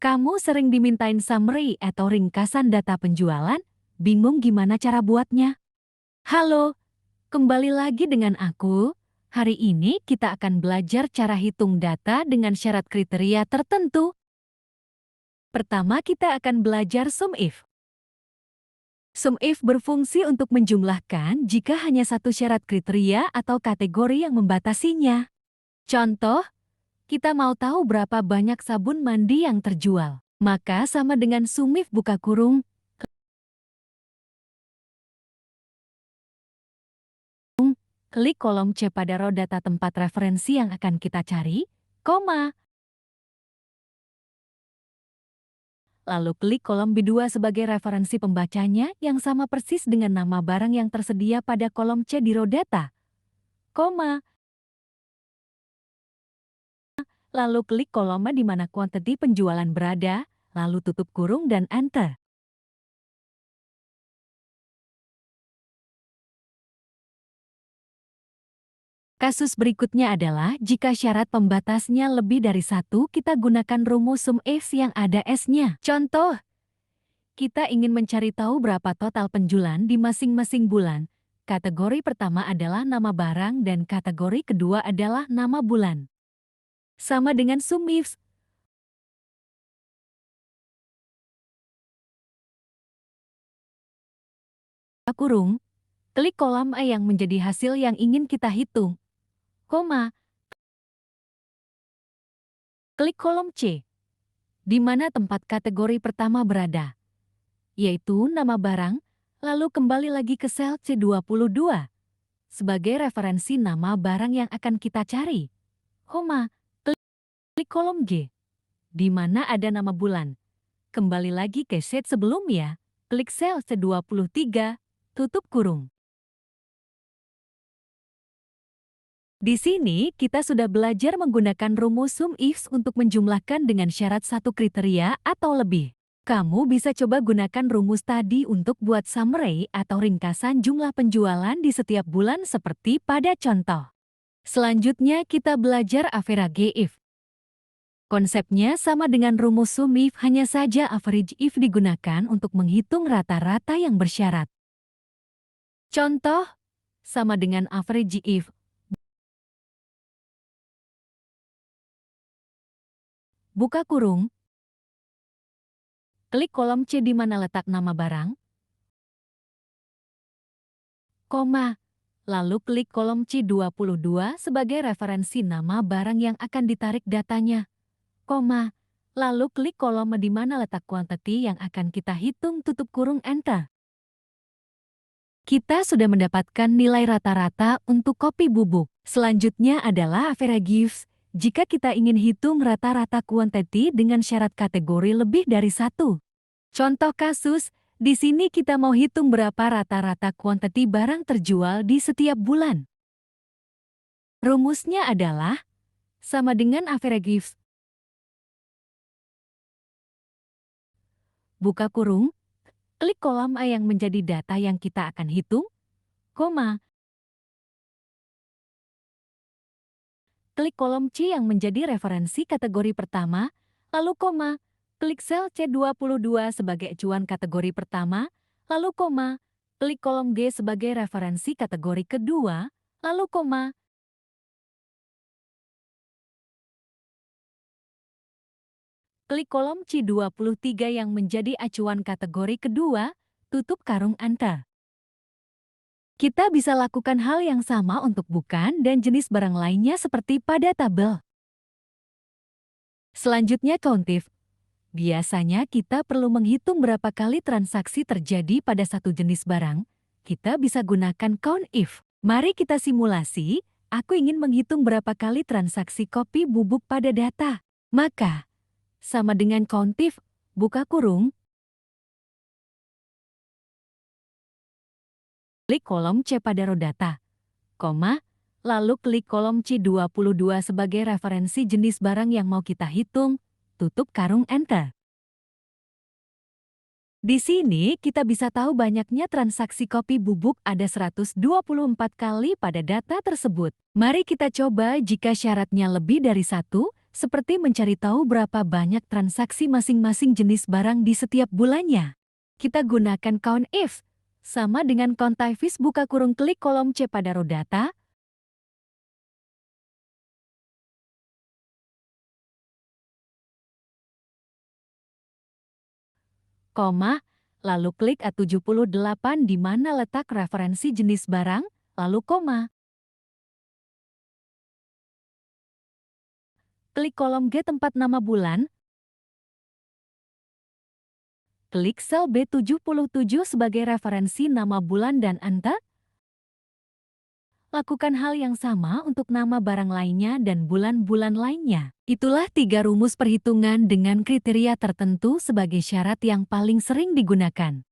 Kamu sering dimintain summary atau ringkasan data penjualan? Bingung gimana cara buatnya? Halo, kembali lagi dengan aku. Hari ini kita akan belajar cara hitung data dengan syarat kriteria tertentu. Pertama, kita akan belajar sum if. Sum if berfungsi untuk menjumlahkan jika hanya satu syarat kriteria atau kategori yang membatasinya. Contoh, kita mau tahu berapa banyak sabun mandi yang terjual. Maka sama dengan sum if buka kurung, klik kolom C pada row data tempat referensi yang akan kita cari, koma. Lalu klik kolom B2 sebagai referensi pembacanya yang sama persis dengan nama barang yang tersedia pada kolom C di row data, koma. Lalu klik kolom di mana quantity penjualan berada, lalu tutup kurung dan enter. Kasus berikutnya adalah jika syarat pembatasnya lebih dari satu, kita gunakan rumus sum if yang ada S-nya. Contoh, kita ingin mencari tahu berapa total penjualan di masing-masing bulan. Kategori pertama adalah nama barang dan kategori kedua adalah nama bulan. Sama dengan sum if. Kurung, klik kolom E yang menjadi hasil yang ingin kita hitung, koma. Klik kolom C, di mana tempat kategori pertama berada, yaitu nama barang, lalu kembali lagi ke sel C22 sebagai referensi nama barang yang akan kita cari, koma. Klik kolom G, di mana ada nama bulan. Kembali lagi ke sheet sebelumnya, klik sel C23, tutup kurung. Di sini, kita sudah belajar menggunakan rumus sum if untuk menjumlahkan dengan syarat satu kriteria atau lebih. Kamu bisa coba gunakan rumus tadi untuk buat summary atau ringkasan jumlah penjualan di setiap bulan seperti pada contoh. Selanjutnya, kita belajar average if. Konsepnya sama dengan rumus sum if, hanya saja average if digunakan untuk menghitung rata-rata yang bersyarat. Contoh, sama dengan average if. Buka kurung, klik kolom C di mana letak nama barang, koma, lalu klik kolom C22 sebagai referensi nama barang yang akan ditarik datanya, koma, lalu klik kolom di mana letak quantity yang akan kita hitung, tutup kurung, enter. Kita sudah mendapatkan nilai rata-rata untuk kopi bubuk. Selanjutnya adalah average if. Jika kita ingin hitung rata-rata quantity dengan syarat kategori lebih dari satu. Contoh kasus, di sini kita mau hitung berapa rata-rata quantity barang terjual di setiap bulan. Rumusnya adalah sama dengan average if. Buka kurung, klik kolom A yang menjadi data yang kita akan hitung, koma. Klik kolom C yang menjadi referensi kategori pertama, lalu koma. Klik sel C22 sebagai acuan kategori pertama, lalu koma. Klik kolom G sebagai referensi kategori kedua, lalu koma. Klik kolom C23 yang menjadi acuan kategori kedua, tutup karung enter. Kita bisa lakukan hal yang sama untuk bukan dan jenis barang lainnya seperti pada tabel. Selanjutnya countif. Biasanya kita perlu menghitung berapa kali transaksi terjadi pada satu jenis barang. Kita bisa gunakan count if. Mari kita simulasi, aku ingin menghitung berapa kali transaksi kopi bubuk pada data. Maka, sama dengan countif, buka kurung, klik kolom C pada row data, koma, lalu klik kolom C22 sebagai referensi jenis barang yang mau kita hitung, tutup karung enter. Di sini kita bisa tahu banyaknya transaksi kopi bubuk ada 124 kali pada data tersebut. Mari kita coba jika syaratnya lebih dari satu, seperti mencari tahu berapa banyak transaksi masing-masing jenis barang di setiap bulannya. Kita gunakan count if, sama dengan COUNTIFIS buka kurung klik kolom C pada row data, koma, lalu klik A78 di mana letak referensi jenis barang, lalu koma. Klik kolom G tempat nama bulan, klik sel B77 sebagai referensi nama bulan dan Anda. Lakukan hal yang sama untuk nama barang lainnya dan bulan-bulan lainnya. Itulah 3 rumus perhitungan dengan kriteria tertentu sebagai syarat yang paling sering digunakan.